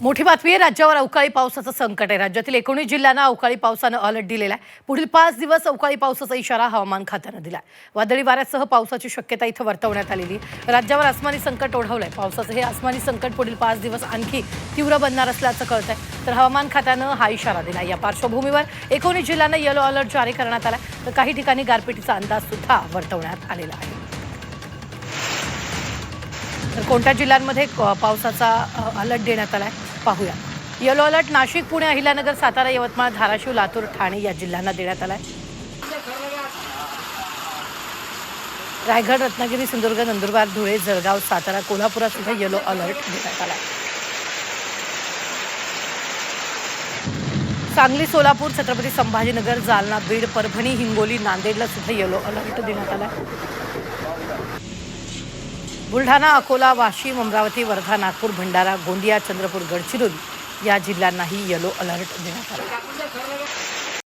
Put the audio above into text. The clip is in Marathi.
मोठी बातमी आहे। राज्यावर अवकाळी पावसाचं संकट आहे। राज्यातील 19 जिल्ह्यांना अवकाळी पावसानं अलर्ट दिलेला आहे। पुढील 5 दिवस अवकाळी पावसाचा इशारा हवामान खात्यानं दिला आहे। वादळी वाऱ्यासह पावसाची शक्यता इथं वर्तवण्यात आलेली आहे। राज्यावर आसमानी संकट ओढवलंय। पावसाचं हे आसमानी संकट पुढील 5 दिवस आणखी तीव्र बनणार असल्याचं कळतंय। तर हवामान खात्यानं हा इशारा दिला। या पार्श्वभूमीवर 19 जिल्ह्यांना येलो अलर्ट जारी करण्यात आला, तर काही ठिकाणी गारपिटीचा अंदाज सुद्धा वर्तवण्यात आलेला आहे। तर कोणत्या जिल्ह्यांमध्ये पावसाचा अलर्ट देण्यात आलाय पाहूया। येलो अलर्ट नाशिक, पुणे, अहिल्यानगर, सातारा, यवतमाळ, धाराशिव, लातूर, ठाणे या जिल्ह्यांना देण्यात आलाय। रायगड, रत्नागिरी, सिंधुदुर्ग, नंदुरबार, धुळे, जळगाव, सातारा, कोल्हापुरात सुद्धा येलो अलर्ट देण्यात आलाय। सांगली, सोलापूर, छत्रपती संभाजीनगर, जालना, बीड, परभणी, हिंगोली, नांदेडला सुद्धा येलो अलर्ट देण्यात आलाय। बुलढाणा, अकोला, वाशिम, अमरावती, वर्धा, नागपूर, भंडारा, गोंदिया, चंद्रपूर, गडचिरोली या जिल्ह्यांनाही येलो अलर्ट देण्यात आला।